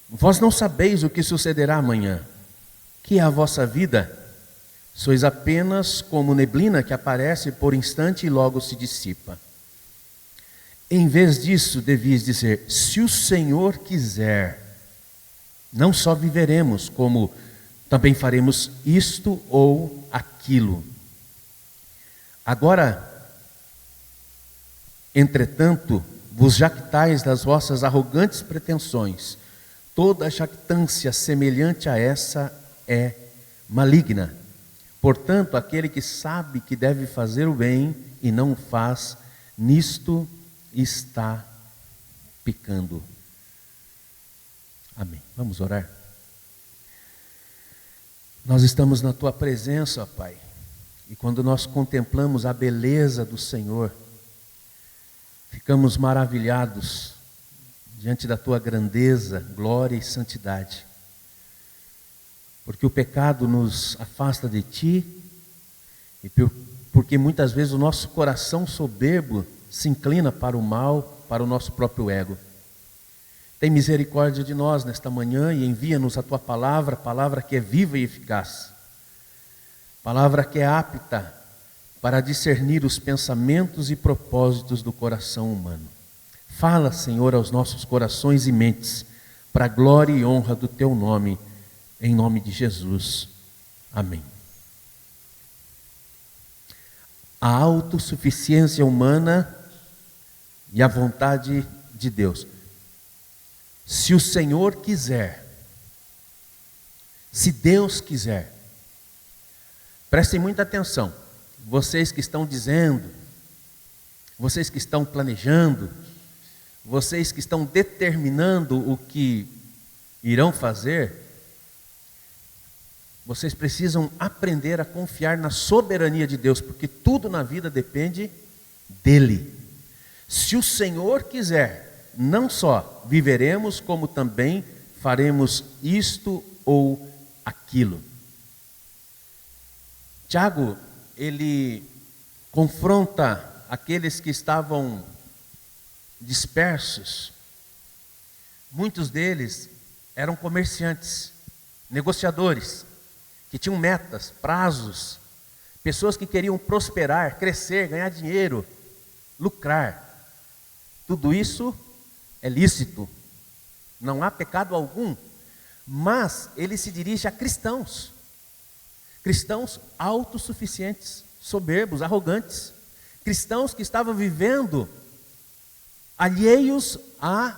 Vós não sabeis o que sucederá amanhã. Que é a vossa vida? Sois apenas como neblina que aparece por instante e logo se dissipa. Em vez disso, devias dizer: se o Senhor quiser, não só viveremos, como também faremos isto ou aquilo. Agora, entretanto, vos jactais das vossas arrogantes pretensões. Toda jactância semelhante a essa é maligna. Portanto, aquele que sabe que deve fazer o bem e não o faz, nisto está pecando. Amém. Vamos orar. Nós estamos na Tua presença, ó Pai, e quando nós contemplamos a beleza do Senhor, ficamos maravilhados diante da Tua grandeza, glória e santidade. Porque o pecado nos afasta de Ti, e porque muitas vezes o nosso coração soberbo se inclina para o mal, para o nosso próprio ego. Tem misericórdia de nós nesta manhã e envia-nos a Tua palavra, palavra que é viva e eficaz, palavra que é apta para discernir os pensamentos e propósitos do coração humano. Fala, Senhor, aos nossos corações e mentes, para a glória e honra do Teu nome, em nome de Jesus. Amém. A autossuficiência humana e a vontade de Deus. Se o Senhor quiser, se Deus quiser, prestem muita atenção, vocês que estão dizendo, vocês que estão planejando, vocês que estão determinando o que irão fazer, vocês precisam aprender a confiar na soberania de Deus, porque tudo na vida depende dEle. Se o Senhor quiser, não só viveremos, como também faremos isto ou aquilo. Tiago, ele confronta aqueles que estavam dispersos. Muitos deles eram comerciantes, negociadores, que tinham metas, prazos, pessoas que queriam prosperar, crescer, ganhar dinheiro, lucrar. Tudo isso é lícito, não há pecado algum, mas ele se dirige a cristãos autossuficientes, soberbos, arrogantes, cristãos que estavam vivendo alheios à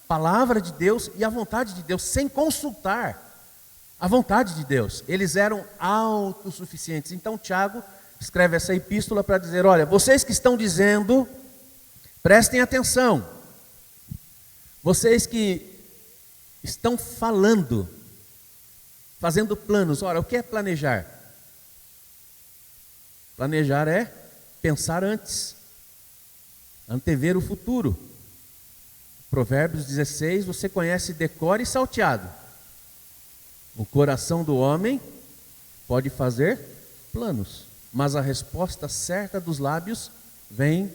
palavra de Deus e à vontade de Deus, sem consultar a vontade de Deus. Eles eram autossuficientes. Então Tiago escreve essa epístola para dizer: olha, vocês que estão dizendo, prestem atenção, vocês que estão falando, fazendo planos. Ora, o que é planejar? Planejar é pensar antes, antever o futuro. Provérbios 16, você conhece de cor e salteado. O coração do homem pode fazer planos, mas a resposta certa dos lábios vem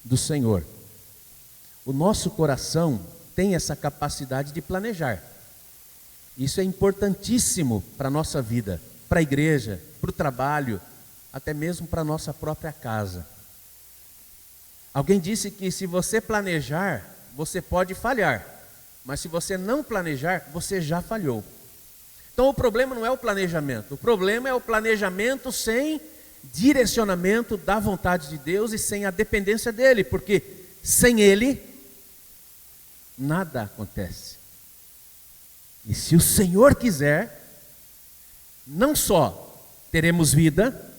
do Senhor. O nosso coração tem essa capacidade de planejar. Isso é importantíssimo para a nossa vida, para a igreja, para o trabalho, até mesmo para a nossa própria casa. Alguém disse que se você planejar, você pode falhar, mas se você não planejar, você já falhou. Então o problema não é o planejamento, o problema é o planejamento sem direcionamento da vontade de Deus e sem a dependência dEle, porque sem Ele, nada acontece. E se o Senhor quiser, não só teremos vida,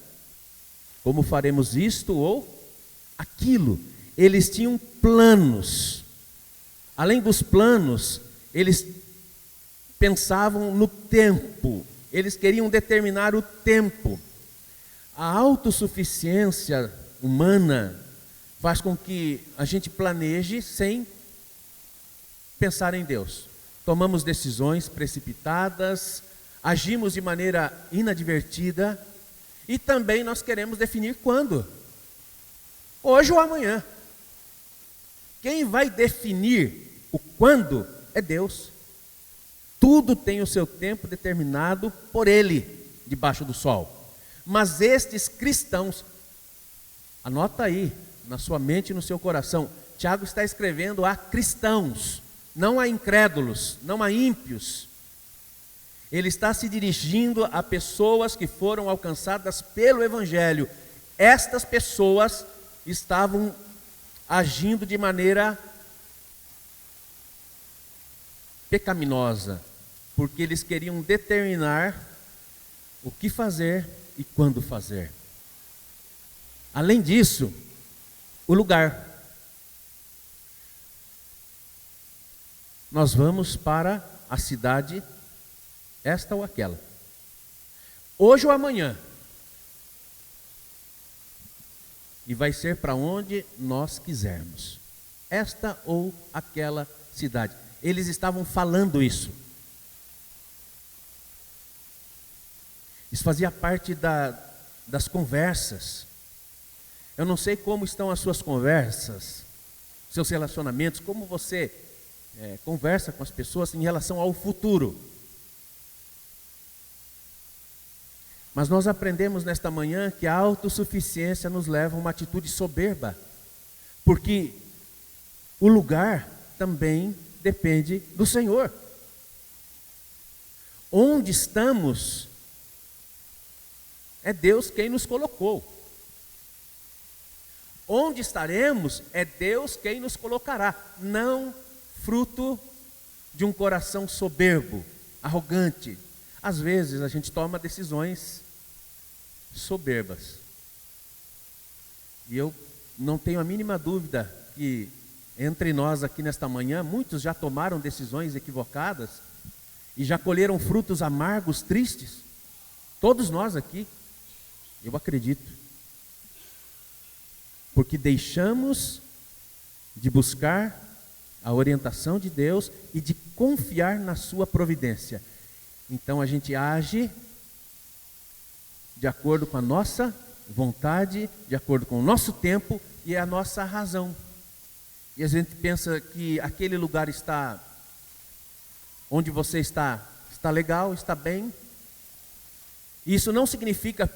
como faremos isto ou aquilo. Eles tinham planos. Além dos planos, eles pensavam no tempo. Eles queriam determinar o tempo. A autossuficiência humana faz com que a gente planeje sem pensar em Deus. Tomamos decisões precipitadas, agimos de maneira inadvertida e também nós queremos definir quando. Hoje ou amanhã. Quem vai definir o quando é Deus. Tudo tem o seu tempo determinado por Ele, debaixo do sol. Mas estes cristãos, anota aí, na sua mente e no seu coração, Tiago está escrevendo a cristãos, não a incrédulos, não a ímpios. Ele está se dirigindo a pessoas que foram alcançadas pelo Evangelho. Estas pessoas estavam agindo de maneira pecaminosa, porque eles queriam determinar o que fazer e quando fazer. Além disso, o lugar. Nós vamos para a cidade, esta ou aquela, hoje ou amanhã, e vai ser para onde nós quisermos, esta ou aquela cidade. Eles estavam falando isso. Isso fazia parte das conversas. Eu não sei como estão as suas conversas, seus relacionamentos, como você conversa com as pessoas em relação ao futuro. Mas nós aprendemos nesta manhã que a autossuficiência nos leva a uma atitude soberba, porque o lugar também depende do Senhor. Onde estamos, é Deus quem nos colocou. Onde estaremos, é Deus quem nos colocará, não fruto de um coração soberbo, arrogante. Às vezes a gente toma decisões soberbas. E eu não tenho a mínima dúvida que entre nós aqui nesta manhã, muitos já tomaram decisões equivocadas e já colheram frutos amargos, tristes. Todos nós aqui, eu acredito. Porque deixamos de buscar a orientação de Deus e de confiar na sua providência. Então a gente age de acordo com a nossa vontade, de acordo com o nosso tempo e a nossa razão. E a gente pensa que aquele lugar está, onde você está legal, está bem. E isso não significa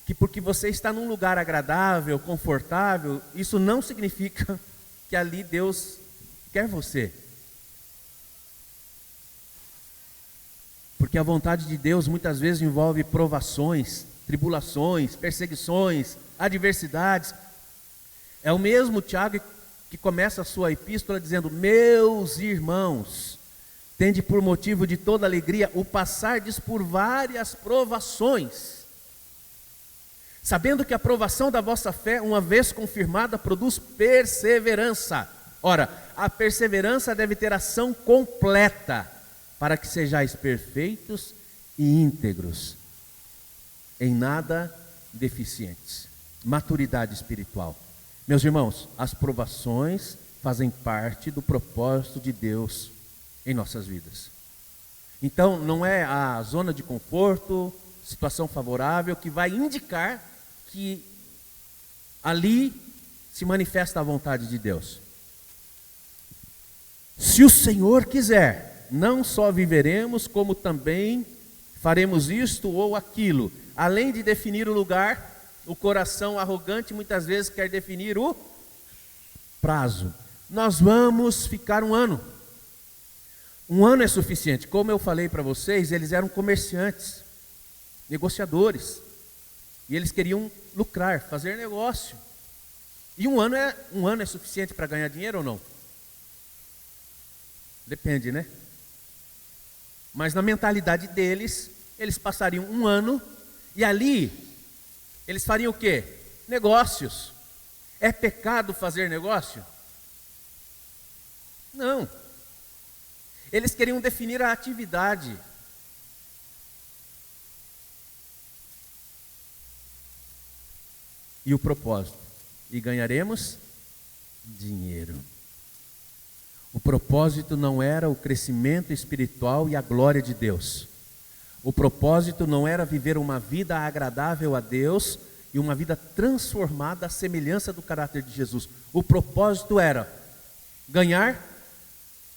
que porque você está num lugar agradável, confortável, isso não significa que ali Deus quer você. Porque a vontade de Deus muitas vezes envolve provações, tribulações, perseguições, adversidades. É o mesmo Tiago que começa a sua epístola dizendo: meus irmãos, tende por motivo de toda alegria o passardes por várias provações, sabendo que a provação da vossa fé, uma vez confirmada, produz perseverança. Ora, a perseverança deve ter ação completa, para que sejais perfeitos e íntegros, em nada deficientes. Maturidade espiritual. Meus irmãos, as provações fazem parte do propósito de Deus em nossas vidas. Então, não é a zona de conforto, situação favorável, que vai indicar que ali se manifesta a vontade de Deus. Se o Senhor quiser, não só viveremos, como também faremos isto ou aquilo. Além de definir o lugar, o coração arrogante muitas vezes quer definir o prazo. Nós vamos ficar 1 ano. 1 ano é suficiente. Como eu falei para vocês, eles eram comerciantes, negociadores. E eles queriam lucrar, fazer negócio. E 1 ano é suficiente para ganhar dinheiro ou não? Depende, né? Mas na mentalidade deles, eles passariam 1 ano e ali eles fariam o quê? Negócios. É pecado fazer negócio? Não. Eles queriam definir a atividade. E o propósito. E ganharemos dinheiro. O propósito não era o crescimento espiritual e a glória de Deus. O propósito não era viver uma vida agradável a Deus e uma vida transformada à semelhança do caráter de Jesus. O propósito era ganhar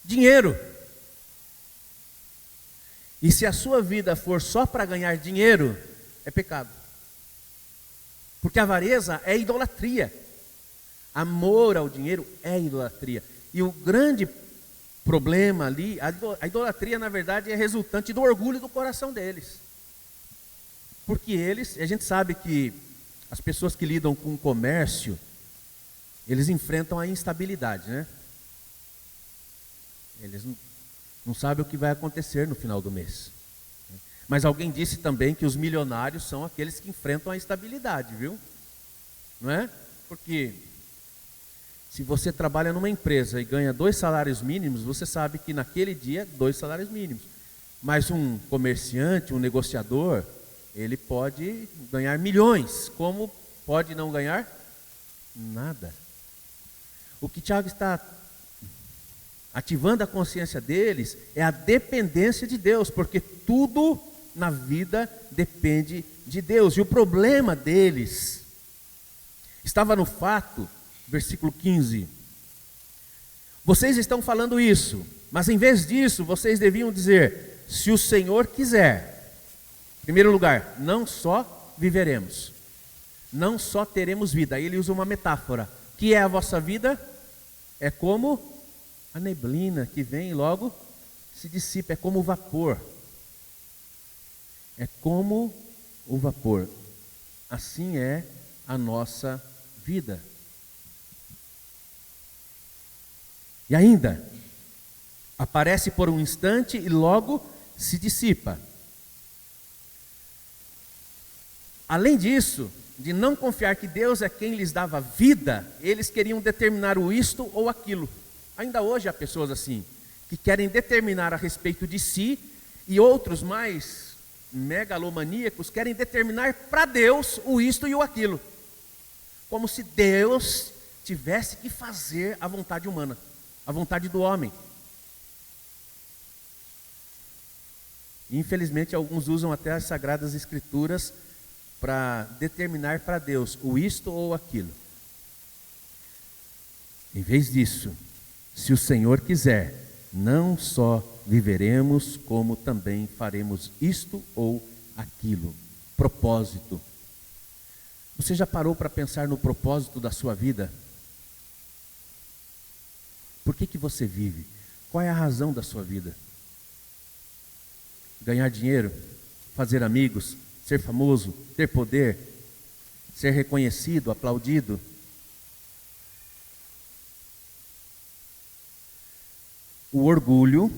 dinheiro. E se a sua vida for só para ganhar dinheiro, é pecado. Porque a avareza é idolatria. Amor ao dinheiro é idolatria. E o grande problema ali, a idolatria na verdade é resultante do orgulho do coração deles. Porque a gente sabe que as pessoas que lidam com o comércio, eles enfrentam a instabilidade, né? Eles não sabem o que vai acontecer no final do mês. Mas alguém disse também que os milionários são aqueles que enfrentam a instabilidade, viu? Não é? Porque se você trabalha numa empresa e ganha 2 salários mínimos, você sabe que naquele dia, 2 salários mínimos. Mas um comerciante, um negociador, ele pode ganhar milhões, como pode não ganhar nada. O que Tiago está ativando a consciência deles é a dependência de Deus, porque tudo na vida depende de Deus. E o problema deles estava no fato, versículo 15: vocês estão falando isso, mas em vez disso, vocês deviam dizer: se o Senhor quiser. Em primeiro lugar, não só viveremos, não só teremos vida. Aí ele usa uma metáfora: que é a vossa vida? É como a neblina que vem e logo se dissipa, é como o vapor. É como o vapor. Assim é a nossa vida. E ainda, aparece por um instante e logo se dissipa. Além disso, de não confiar que Deus é quem lhes dava vida, eles queriam determinar o isto ou aquilo. Ainda hoje há pessoas assim, que querem determinar a respeito de si, e outros mais megalomaníacos querem determinar para Deus o isto e o aquilo. Como se Deus tivesse que fazer a vontade humana, a vontade do homem. Infelizmente, alguns usam até as Sagradas Escrituras para determinar para Deus o isto ou aquilo. Em vez disso, se o Senhor quiser, não só viveremos, como também faremos isto ou aquilo. Propósito. Você já parou para pensar no propósito da sua vida? Por que você vive? Qual é a razão da sua vida? Ganhar dinheiro? Fazer amigos? Ser famoso? Ter poder? Ser reconhecido, aplaudido? O orgulho,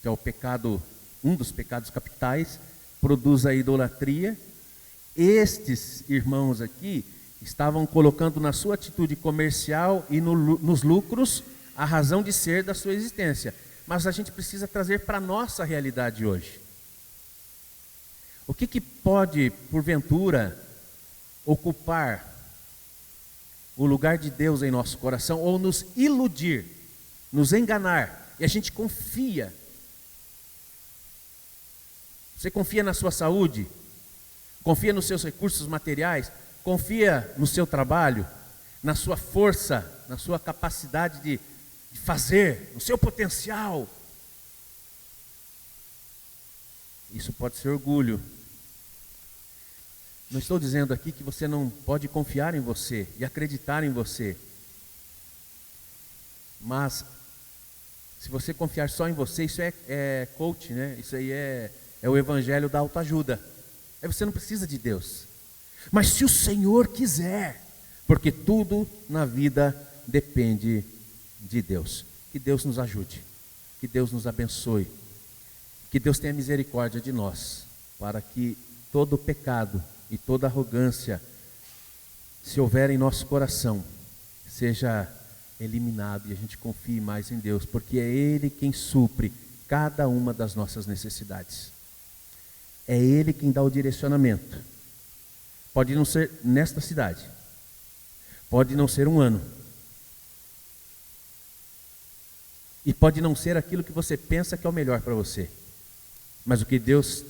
que é o pecado, um dos pecados capitais, produz a idolatria. Estes irmãos aqui estavam colocando na sua atitude comercial e nos lucros a razão de ser da sua existência. Mas a gente precisa trazer para a nossa realidade hoje. O que pode, porventura, ocupar o lugar de Deus em nosso coração ou nos iludir, nos enganar, e a gente confia? Você confia na sua saúde? Confia nos seus recursos materiais? Confia no seu trabalho? Na sua força? Na sua capacidade de fazer? No seu potencial? Isso pode ser orgulho. Não estou dizendo aqui que você não pode confiar em você e acreditar em você. Mas se você confiar só em você, isso é coach, né? Isso aí é o evangelho da autoajuda. Aí você não precisa de Deus. Mas se o Senhor quiser, porque tudo na vida depende de Deus. Que Deus nos ajude, que Deus nos abençoe, que Deus tenha misericórdia de nós, para que todo pecado e toda arrogância, se houver em nosso coração, seja eliminado e a gente confie mais em Deus, porque é Ele quem supre cada uma das nossas necessidades. É Ele quem dá o direcionamento. Pode não ser nesta cidade, pode não ser um ano, e pode não ser aquilo que você pensa que é o melhor para você, mas o que Deus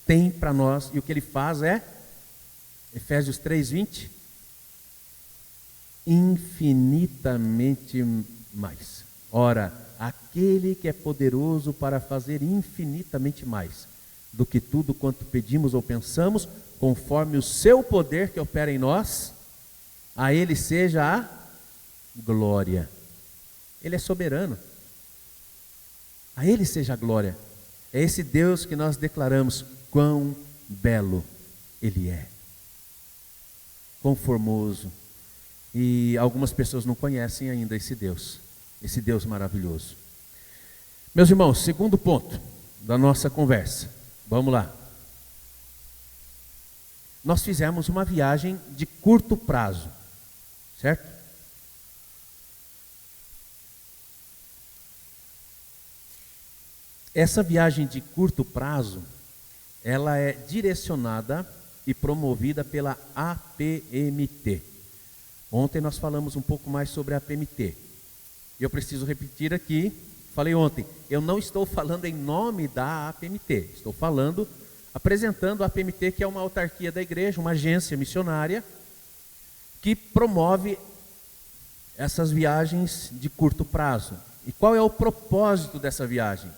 tem para nós e o que Ele faz é, Efésios 3:20, infinitamente mais. Ora, aquele que é poderoso para fazer infinitamente mais do que tudo quanto pedimos ou pensamos, conforme o seu poder que opera em nós, a ele seja a glória. Ele é soberano. A ele seja a glória. É esse Deus que nós declaramos quão belo ele é. Quão formoso. E algumas pessoas não conhecem ainda esse Deus maravilhoso. Meus irmãos, segundo ponto da nossa conversa. Vamos lá. Nós fizemos uma viagem de curto prazo, certo? Essa viagem de curto prazo, ela é direcionada e promovida pela APMT. Ontem nós falamos um pouco mais sobre a APMT. Eu preciso repetir aqui, falei ontem, eu não estou falando em nome da APMT, estou falando, apresentando a APMT, que é uma autarquia da igreja, uma agência missionária, que promove essas viagens de curto prazo. E qual é o propósito dessa viagem?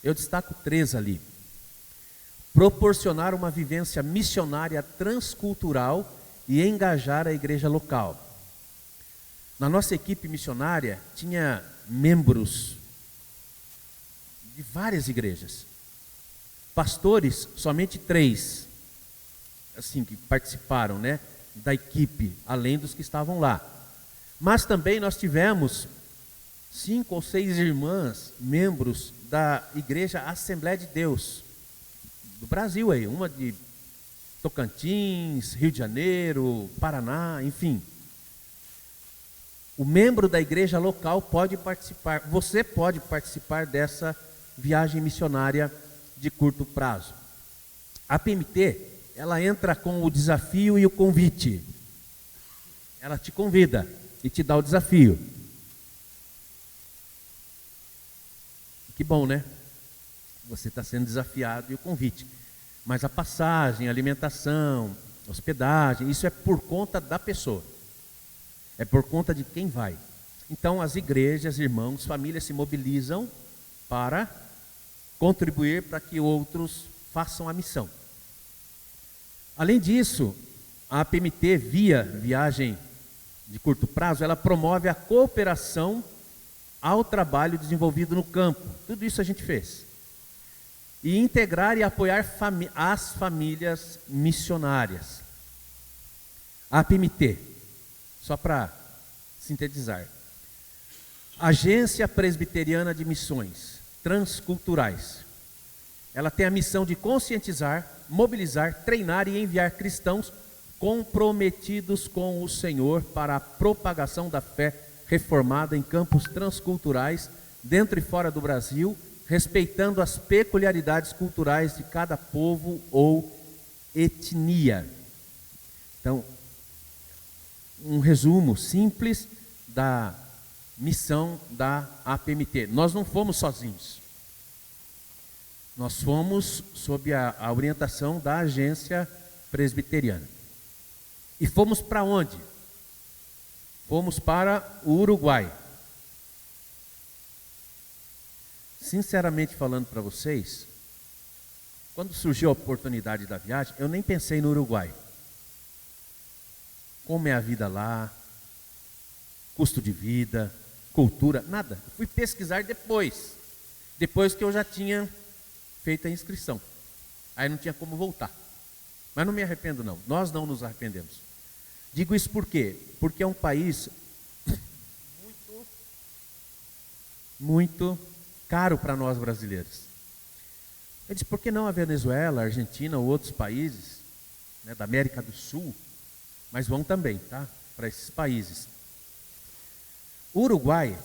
Eu destaco 3 ali. Proporcionar uma vivência missionária transcultural e engajar a igreja local. Na nossa equipe missionária tinha membros de várias igrejas. Pastores, somente 3, assim, que participaram, né, da equipe, além dos que estavam lá. Mas também nós tivemos 5 ou 6 irmãs, membros da Igreja Assembleia de Deus, do Brasil aí, uma de Tocantins, Rio de Janeiro, Paraná, enfim. O membro da igreja local pode participar, você pode participar dessa viagem missionária de curto prazo. A PMT, ela entra com o desafio e o convite. Ela te convida e te dá o desafio. Que bom, né? Você está sendo desafiado e o convite. Mas a passagem, a alimentação, a hospedagem, isso é por conta da pessoa. É por conta de quem vai. Então as igrejas, irmãos, famílias se mobilizam para contribuir para que outros façam a missão. Além disso, a APMT, via viagem de curto prazo, ela promove a cooperação ao trabalho desenvolvido no campo. Tudo isso a gente fez. E integrar e apoiar as famílias missionárias. A APMT, só para sintetizar. Agência Presbiteriana de Missões Transculturais. Ela tem a missão de conscientizar, mobilizar, treinar e enviar cristãos comprometidos com o Senhor para a propagação da fé reformada em campos transculturais, dentro e fora do Brasil, respeitando as peculiaridades culturais de cada povo ou etnia. Então, um resumo simples da missão da APMT. Nós não fomos sozinhos. Nós fomos sob a orientação da agência presbiteriana. E fomos para onde? Fomos para o Uruguai. Sinceramente falando para vocês, quando surgiu a oportunidade da viagem, eu nem pensei no Uruguai. Como é a vida lá, custo de vida, cultura, nada. Eu fui pesquisar depois que eu já tinha feito a inscrição. Aí não tinha como voltar. Mas não me arrependo não, nós não nos arrependemos. Digo isso por quê? Porque é um país muito caro para nós brasileiros. Eu disse, por que não a Venezuela, a Argentina ou outros países, né, da América do Sul, mas vão também, tá? Para esses países. O Uruguai,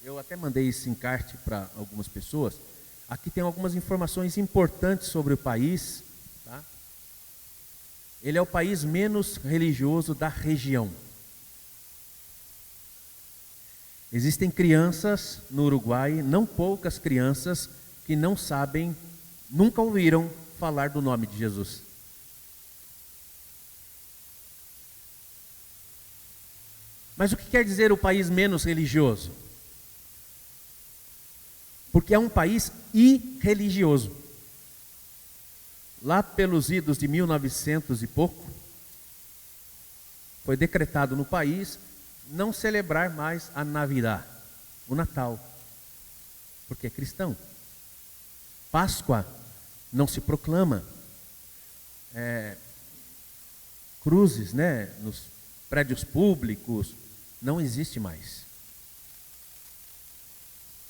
eu até mandei esse encarte para algumas pessoas. Aqui tem algumas informações importantes sobre o país. Tá? Ele é o país menos religioso da região. Existem crianças no Uruguai, não poucas crianças, que não sabem, nunca ouviram falar do nome de Jesus. Mas o que quer dizer o país menos religioso? porque é um país irreligioso. Lá pelos idos de 1900 e pouco, foi decretado no país não celebrar mais a Navidad, o Natal, porque é cristão. Páscoa não se proclama. Cruzes, né, nos prédios públicos, não existe mais.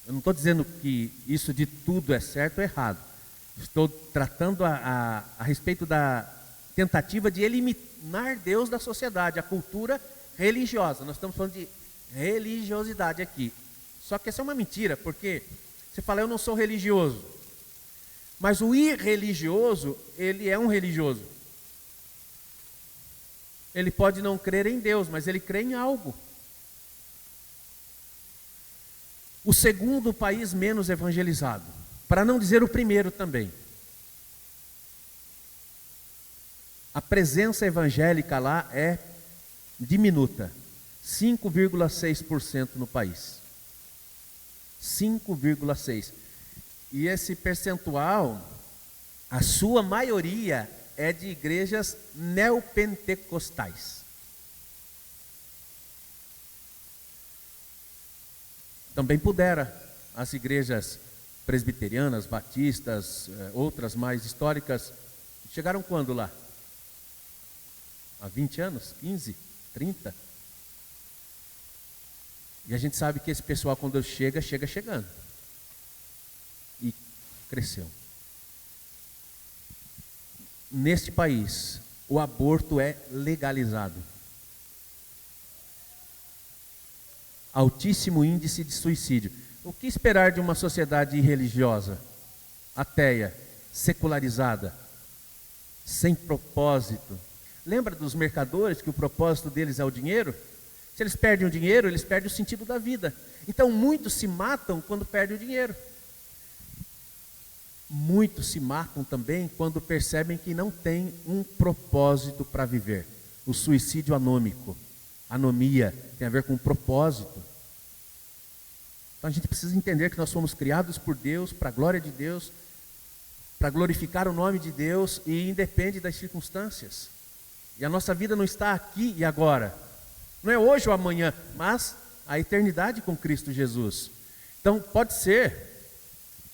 Eu não estou dizendo que isso de tudo é certo ou errado. Estou tratando a respeito da tentativa de eliminar Deus da sociedade, a cultura religiosa. Nós estamos falando de religiosidade aqui. Só que essa é uma mentira, porque você fala, eu não sou religioso. Mas o irreligioso, ele é um religioso. Ele pode não crer em Deus, mas ele crê em algo. O segundo país menos evangelizado, para não dizer o primeiro também. A presença evangélica lá é diminuta, 5,6% no país. 5,6%. E esse percentual, a sua maioria é de igrejas neopentecostais. Também pudera as igrejas presbiterianas, batistas, outras mais históricas, chegaram quando lá? Há 20 anos? 15? 30? E a gente sabe que esse pessoal, quando chega chegando. E cresceu. Neste país, o aborto é legalizado. Altíssimo índice de suicídio. O que esperar de uma sociedade irreligiosa, ateia, secularizada, sem propósito? Lembra dos mercadores que o propósito deles é o dinheiro? Se eles perdem o dinheiro, eles perdem o sentido da vida. Então muitos se matam quando perdem o dinheiro. Muitos se matam também quando percebem que não tem um propósito para viver. O suicídio anômico, anomia, tem a ver com propósito. Então a gente precisa entender que nós fomos criados por Deus, para a glória de Deus, para glorificar o nome de Deus, e independe das circunstâncias. E a nossa vida não está aqui e agora. Não é hoje ou amanhã, mas a eternidade com Cristo Jesus. Então pode ser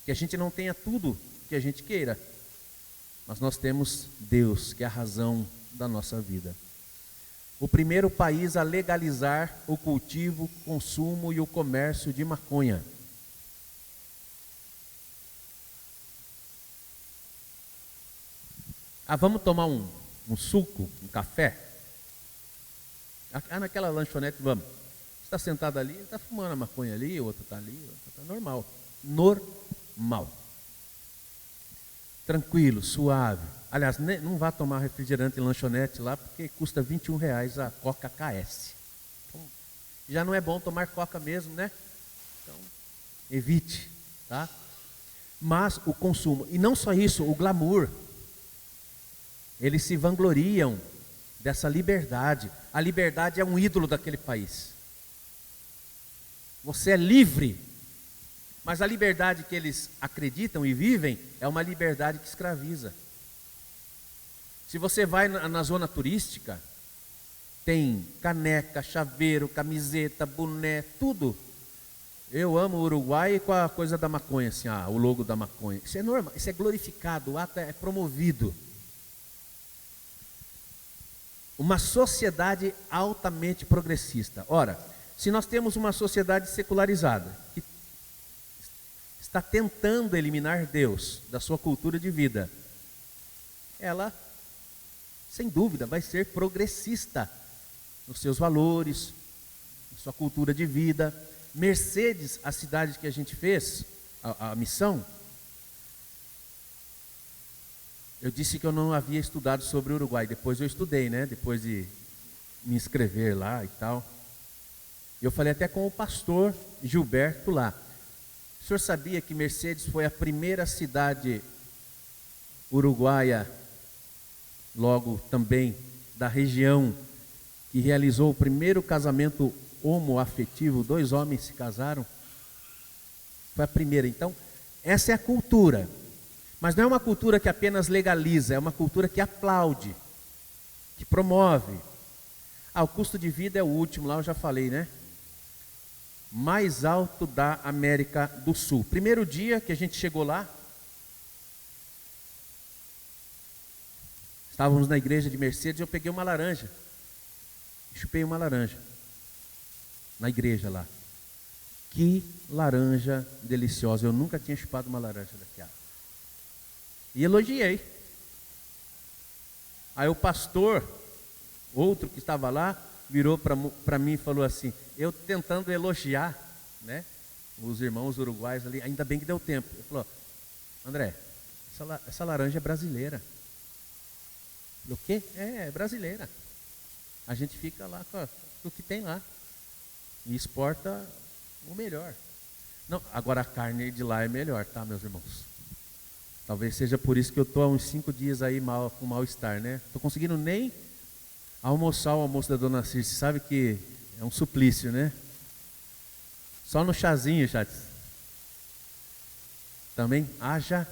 que a gente não tenha tudo que a gente queira, mas nós temos Deus, que é a razão da nossa vida. O primeiro país a legalizar o cultivo, o consumo e o comércio de maconha. Vamos tomar um suco, um café? Naquela lanchonete, vamos. Você está sentado ali, está fumando a maconha ali, o outro está ali, o outro está normal. Normal. Tranquilo, suave. Aliás, não vá tomar refrigerante em lanchonete lá, porque custa R$21 a Coca KS. Então, já não é bom tomar Coca mesmo, né? Então, evite, tá? Mas o consumo, e não só isso, o glamour. Eles se vangloriam dessa liberdade. A liberdade é um ídolo daquele país. Você é livre. Mas a liberdade que eles acreditam e vivem é uma liberdade que escraviza. Se você vai na zona turística, tem caneca, chaveiro, camiseta, boné, tudo. Eu amo o Uruguai com a coisa da maconha, assim, o logo da maconha. Isso é normal, isso é glorificado, o ato é promovido. Uma sociedade altamente progressista. Ora, se nós temos uma sociedade secularizada, que está tentando eliminar Deus da sua cultura de vida, ela, sem dúvida, vai ser progressista nos seus valores, na sua cultura de vida. Mercedes, a cidade que a gente fez, a missão, eu disse que eu não havia estudado sobre o Uruguai. Depois eu estudei, né? Depois de me inscrever lá e tal. Eu falei até com o pastor Gilberto lá. O senhor sabia que Mercedes foi a primeira cidade uruguaia, logo também da região, que realizou o primeiro casamento homoafetivo? 2 homens se casaram. Foi a primeira. Então, essa é a cultura. Mas não é uma cultura que apenas legaliza, é uma cultura que aplaude, que promove. O custo de vida é o último, lá eu já falei, né? Mais alto da América do Sul. Primeiro dia que a gente chegou lá, estávamos na igreja de Mercedes, eu peguei uma laranja. Chupei uma laranja. Na igreja lá. Que laranja deliciosa. Eu nunca tinha chupado uma laranja daquela. E elogiei. Aí o pastor, outro que estava lá, virou para mim e falou assim, eu tentando elogiar, né, os irmãos uruguaios ali, ainda bem que deu tempo. Ele falou, André, essa laranja é brasileira. Eu falei, o quê? É brasileira. A gente fica lá com o que tem lá. E exporta o melhor. Não, agora a carne de lá é melhor, tá, meus irmãos? Talvez seja por isso que eu estou há uns 5 dias aí com mal-estar, né? Estou conseguindo nem almoçar o almoço da dona Circe. Sabe que é um suplício, né? Só no chazinho, chat. Também haja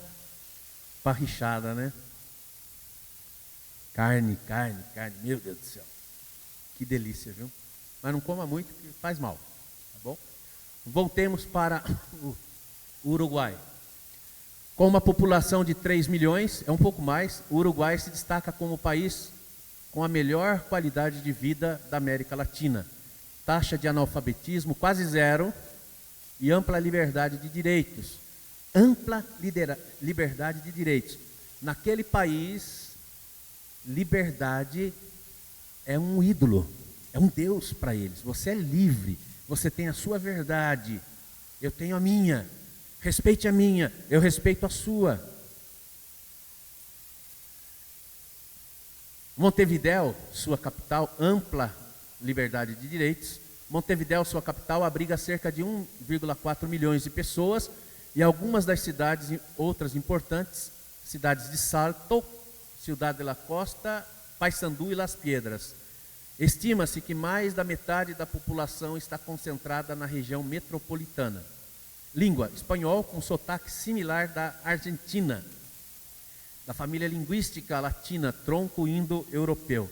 parrichada, né? Carne, meu Deus do céu. Que delícia, viu? Mas não coma muito, que faz mal, tá bom? Voltemos para o Uruguai. Com uma população de 3 milhões, é um pouco mais, o Uruguai se destaca como o país com a melhor qualidade de vida da América Latina. Taxa de analfabetismo quase zero e ampla liberdade de direitos. Ampla liberdade de direitos. Naquele país, liberdade é um ídolo, é um Deus para eles. Você é livre, você tem a sua verdade, eu tenho a minha. Respeite a minha, eu respeito a sua. Montevidéu, sua capital, ampla liberdade de direitos. Montevidéu, sua capital, abriga cerca de 1,4 milhões de pessoas e algumas das cidades, outras importantes, cidades de Salto, Ciudad de la Costa, Paysandú e Las Piedras. Estima-se que mais da metade da população está concentrada na região metropolitana. Língua, espanhol com sotaque similar da Argentina. Da família linguística latina, tronco indo-europeu.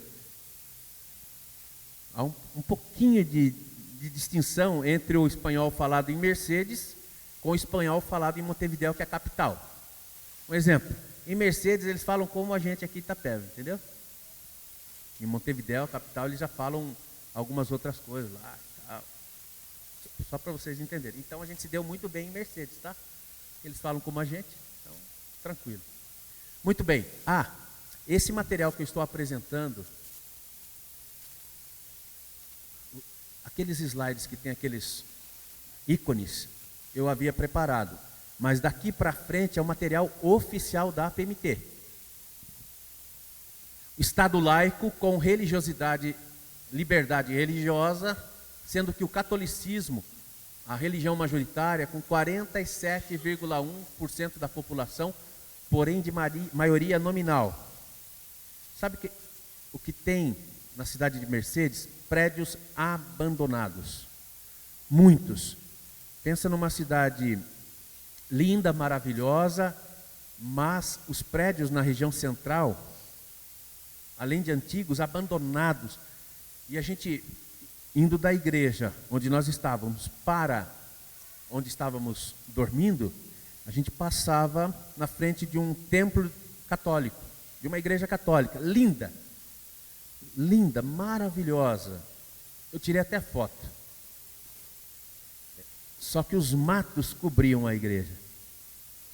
Há um pouquinho de distinção entre o espanhol falado em Mercedes com o espanhol falado em Montevidéu, que é a capital. Um exemplo, em Mercedes eles falam como a gente aqui em Itapeva, entendeu? Em Montevidéu, a capital, eles já falam algumas outras coisas lá e tal. Só para vocês entenderem. Então a gente se deu muito bem em Mercedes, tá? Eles falam como a gente, então tranquilo. Muito bem. Esse material que eu estou apresentando, aqueles slides que tem aqueles ícones, eu havia preparado. Mas daqui para frente é o material oficial da APMT. Estado laico com religiosidade, liberdade religiosa, sendo que o catolicismo, a religião majoritária, com 47,1% da população, porém de maioria nominal. Sabe o que tem na cidade de Mercedes? Prédios abandonados. Muitos. Pensa numa cidade linda, maravilhosa, mas os prédios na região central, além de antigos, abandonados. E a gente, indo da igreja onde nós estávamos para onde estávamos dormindo, a gente passava na frente de um templo católico, de uma igreja católica, linda, linda, maravilhosa. Eu tirei até foto. Só que os matos cobriam a igreja.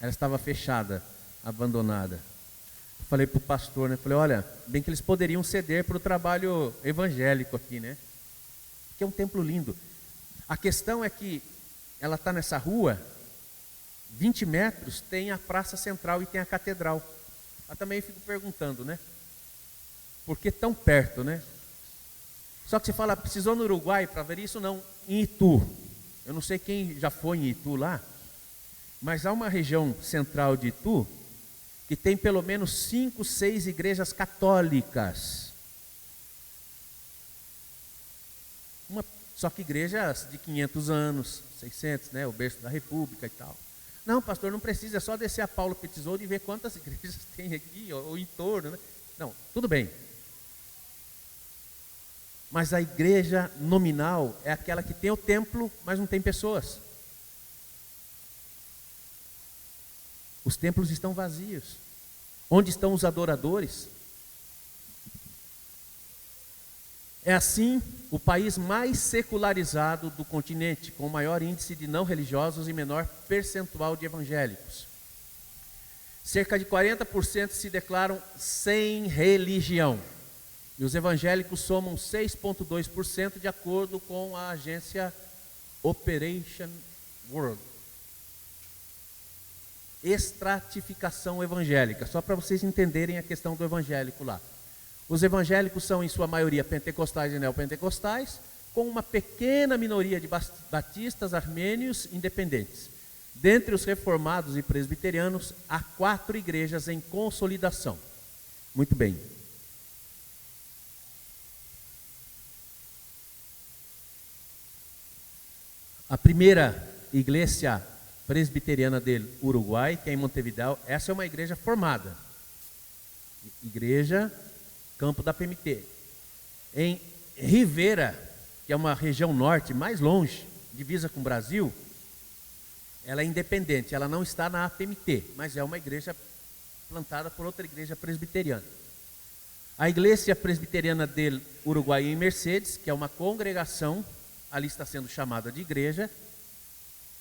Ela estava fechada, abandonada. Eu falei para o pastor, né? Falei, olha, bem que eles poderiam ceder para o trabalho evangélico aqui, né? Porque é um templo lindo. A questão é que ela está nessa rua, 20 metros, tem a praça central e tem a catedral. Eu também fico perguntando, né? Por que tão perto, né? Só que você fala, precisou no Uruguai para ver isso? Não, em Itu. Eu não sei quem já foi em Itu lá, mas há uma região central de Itu que tem pelo menos 5, 6 igrejas católicas. Só que igrejas de 500 anos, 600, né, o berço da República e tal. Não, pastor, não precisa, é só descer a Paulo Petisouro e ver quantas igrejas tem aqui, ou em torno, né? Não, tudo bem. Mas a igreja nominal é aquela que tem o templo, mas não tem pessoas. Os templos estão vazios. Onde estão os adoradores? É assim o país mais secularizado do continente, com maior índice de não religiosos e menor percentual de evangélicos. Cerca de 40% se declaram sem religião. E os evangélicos somam 6,2% de acordo com a agência Operation World. Estratificação evangélica, só para vocês entenderem a questão do evangélico lá. Os evangélicos são, em sua maioria, pentecostais e neopentecostais, com uma pequena minoria de batistas, armênios, independentes. Dentre os reformados e presbiterianos, há 4 igrejas em consolidação. Muito bem. A primeira igreja presbiteriana do Uruguai, que é em Montevideo, essa é uma igreja formada. Igreja Campo da PMT. Em Rivera, que é uma região norte, mais longe, divisa com o Brasil, ela é independente, ela não está na APMT, mas é uma igreja plantada por outra igreja presbiteriana. A igreja presbiteriana do Uruguai em Mercedes, que é uma congregação, ali está sendo chamada de igreja,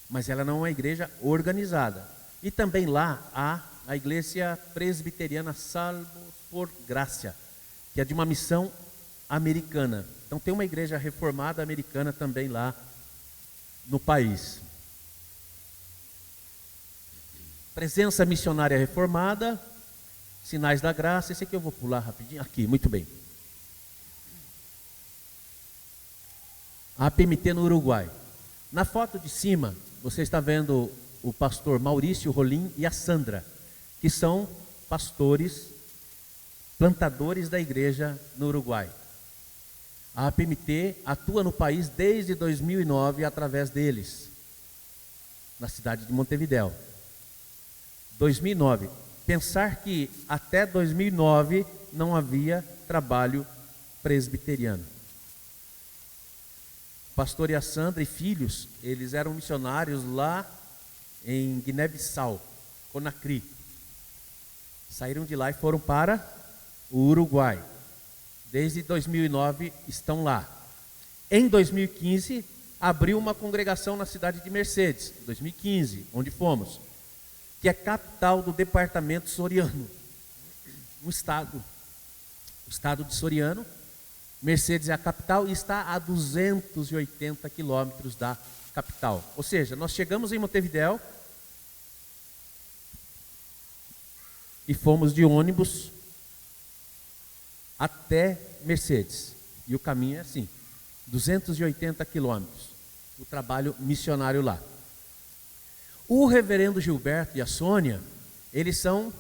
mas ela não é uma igreja organizada. E também lá há a igreja presbiteriana Salvos por Gracia, que é de uma missão americana. Então tem uma igreja reformada americana também lá no país. Presença missionária reformada, sinais da graça. Esse aqui eu vou pular rapidinho. Aqui, muito bem. A APMT no Uruguai. Na foto de cima, você está vendo o pastor Maurício Rolim e a Sandra, que são pastores, plantadores da igreja no Uruguai. A APMT atua no país desde 2009 através deles, na cidade de Montevideo. 2009. Pensar que até 2009 não havia trabalho presbiteriano. O pastor e a Sandra e filhos, eles eram missionários lá em Guiné-Bissau, Conakry. Saíram de lá e foram para o Uruguai. Desde 2009 estão lá. Em 2015, abriu uma congregação na cidade de Mercedes, 2015, onde fomos, que é capital do departamento Soriano, o estado de Soriano. Mercedes é a capital e está a 280 quilômetros da capital. Ou seja, nós chegamos em Montevideo e fomos de ônibus até Mercedes. E o caminho é assim, 280 quilômetros, o trabalho missionário lá. O reverendo Gilberto e a Sônia, eles são um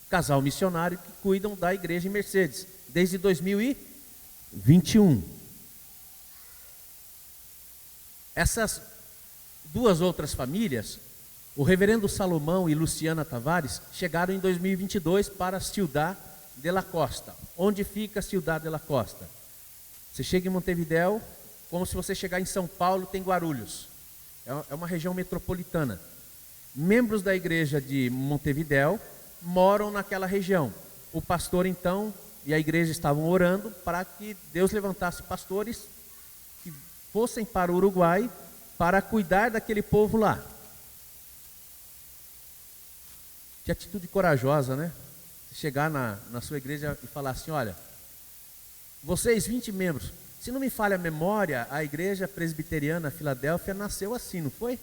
casal missionário que cuidam da igreja em Mercedes, desde 2021. Essas duas outras famílias, o reverendo Salomão e Luciana Tavares, chegaram em 2022 para Ciudad de la Costa. Onde fica Ciudad de la Costa? Você chega em Montevideo, como se você chegar em São Paulo, tem Guarulhos. É uma região metropolitana. Membros da igreja de Montevideo moram naquela região. O pastor, então, e a igreja estavam orando para que Deus levantasse pastores que fossem para o Uruguai para cuidar daquele povo lá. Que atitude corajosa, né? Chegar na sua igreja e falar assim: olha, vocês 20 membros, se não me falha a memória, a igreja presbiteriana Filadélfia nasceu assim, não foi?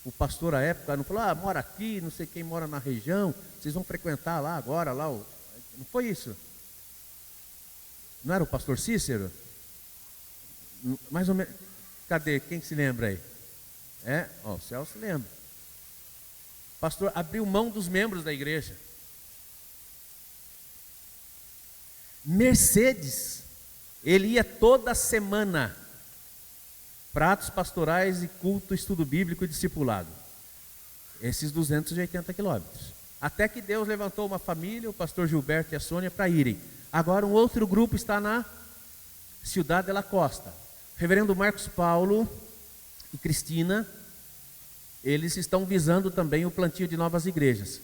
O pastor à época não falou: mora aqui, não sei quem mora na região, vocês vão frequentar lá agora, lá. Não foi isso? Não era o pastor Cícero? Mais ou menos. Cadê? Quem se lembra aí? O Celso lembra. O pastor abriu mão dos membros da igreja. Mercedes, ele ia toda semana pratos pastorais e culto, estudo bíblico e discipulado. Esses 280 quilômetros. Até que Deus levantou uma família, o pastor Gilberto e a Sônia, para irem. Agora um outro grupo está na Ciudad de la Costa. Reverendo Marcos Paulo e Cristina, eles estão visando também o plantio de novas igrejas.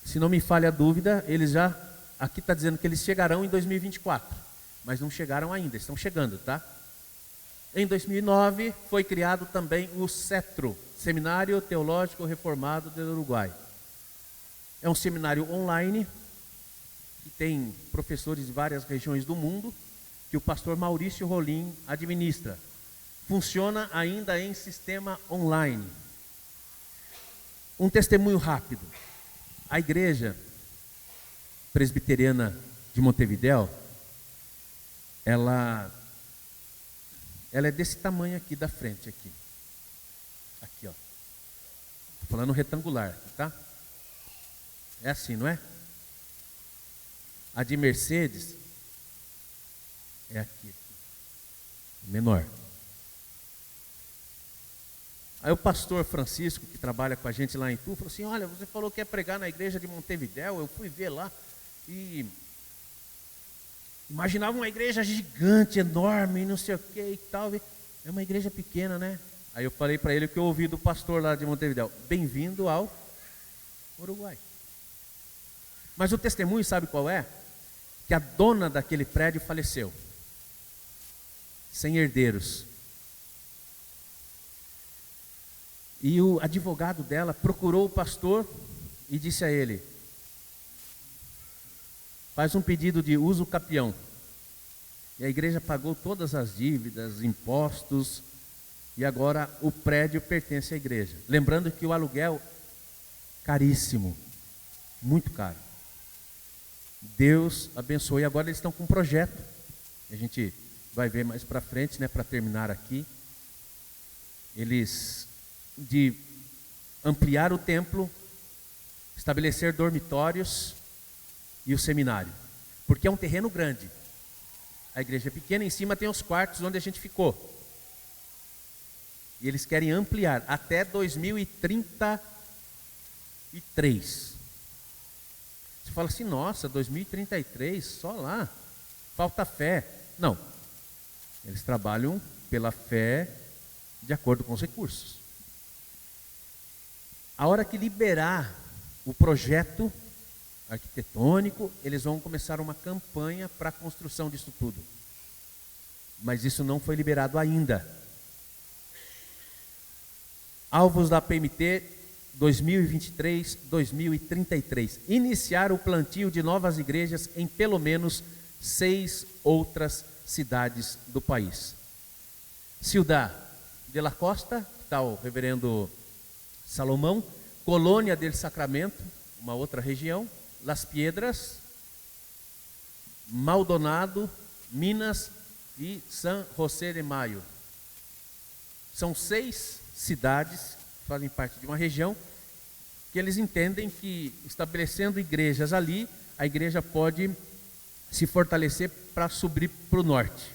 Se não me falha a dúvida, eles já, aqui está dizendo que eles chegarão em 2024, mas não chegaram ainda, estão chegando, tá? Em 2009 foi criado também o CETRO, Seminário Teológico Reformado do Uruguai. É um seminário online, que tem professores de várias regiões do mundo, que o pastor Maurício Rolim administra. Funciona ainda em sistema online. Um testemunho rápido. A igreja presbiteriana de Montevidéu, ela é desse tamanho aqui da frente, aqui. Aqui, ó. Estou falando retangular, tá? É assim, não é? A de Mercedes é aqui, menor. Aí o pastor Francisco, que trabalha com a gente lá em Tu, falou assim: olha, você falou que ia pregar na igreja de Montevidéu, eu fui ver lá e imaginava uma igreja gigante, enorme, não sei o que e tal. É uma igreja pequena, né? Aí eu falei para ele o que eu ouvi do pastor lá de Montevidéu: bem-vindo ao Uruguai. Mas o testemunho, sabe qual é? Que a dona daquele prédio faleceu, sem herdeiros. E o advogado dela procurou o pastor e disse a ele: faz um pedido de uso capião. E a igreja pagou todas as dívidas, impostos, e agora o prédio pertence à igreja. Lembrando que o aluguel, caríssimo, muito caro. Deus abençoe. Agora eles estão com um projeto, a gente vai ver mais para frente, né, para terminar aqui. Eles de ampliar o templo, estabelecer dormitórios e o seminário, porque é um terreno grande. A igreja é pequena, em cima tem os quartos onde a gente ficou. E eles querem ampliar até 2033. Você fala assim: nossa, 2033, só lá, falta fé. Não, eles trabalham pela fé de acordo com os recursos. A hora que liberar o projeto arquitetônico, eles vão começar uma campanha para a construção disso tudo. Mas isso não foi liberado ainda. Alvos da PMT 2023-2033. Iniciar o plantio de novas igrejas em pelo menos 6 outras cidades do país. Ciudad de la Costa, está o reverendo Salomão. Colônia del Sacramento, uma outra região. Las Piedras, Maldonado, Minas e San José de Mayo. São 6 cidades que fazem parte de uma região que eles entendem que, estabelecendo igrejas ali, a igreja pode se fortalecer para subir para o norte.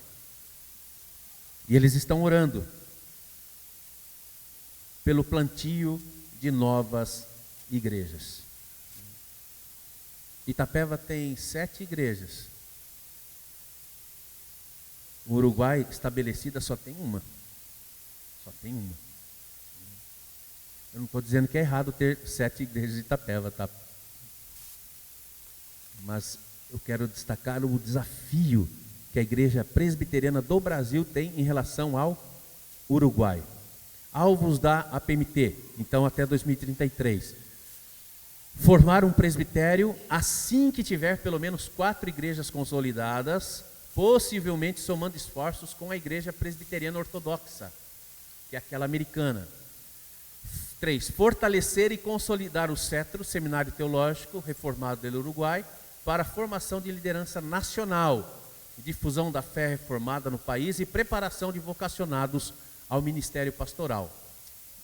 E eles estão orando pelo plantio de novas igrejas. Itapeva tem 7 igrejas. O Uruguai, estabelecida, só tem uma. Só tem uma. Eu não estou dizendo que é errado ter 7 igrejas de Itapeva, tá? Mas eu quero destacar o desafio que a igreja presbiteriana do Brasil tem em relação ao Uruguai. Alvos da APMT, então até 2033. Formar um presbitério assim que tiver pelo menos 4 igrejas consolidadas, possivelmente somando esforços com a igreja presbiteriana ortodoxa, que é aquela americana. 3. Fortalecer e consolidar o CETRO, Seminário Teológico Reformado do Uruguai, para a formação de liderança nacional, difusão da fé reformada no país e preparação de vocacionados ao ministério pastoral.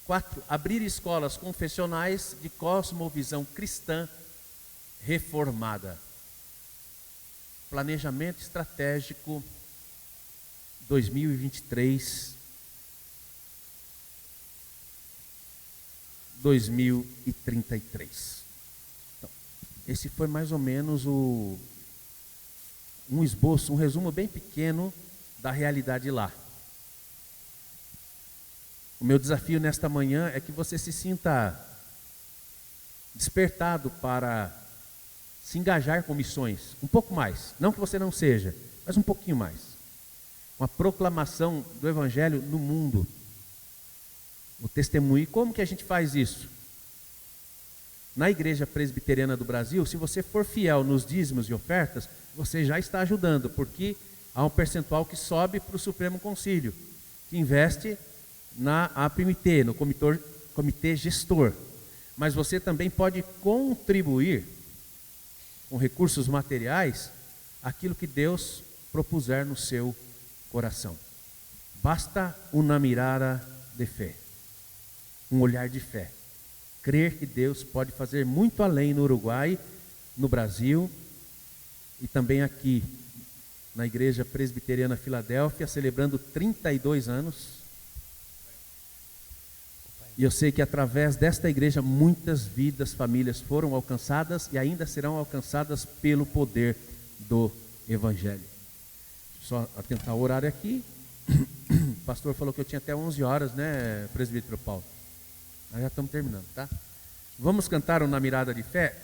4. Abrir escolas confessionais de cosmovisão cristã reformada. Planejamento estratégico 2023 2033. Então, esse foi mais ou menos um esboço, um resumo bem pequeno da realidade lá. O meu desafio nesta manhã é que você se sinta despertado para se engajar com missões, um pouco mais, não que você não seja, mas um pouquinho mais. Uma proclamação do Evangelho no mundo, o testemunho. E como que a gente faz isso? Na Igreja Presbiteriana do Brasil, se você for fiel nos dízimos e ofertas, você já está ajudando, porque há um percentual que sobe para o Supremo Concílio, que investe na APMT, no comitê gestor. Mas você também pode contribuir com recursos materiais aquilo que Deus propuser no seu coração. Basta uma mirada de fé, um olhar de fé. Crer que Deus pode fazer muito além no Uruguai, no Brasil e também aqui na Igreja Presbiteriana Filadélfia, celebrando 32 anos. E eu sei que através desta igreja muitas vidas, famílias foram alcançadas e ainda serão alcançadas pelo poder do Evangelho. Só atentar o horário aqui. O pastor falou que eu tinha até 11 horas, né, presbítero Paulo? Nós já estamos terminando, tá? Vamos cantar Na Mirada de Fé?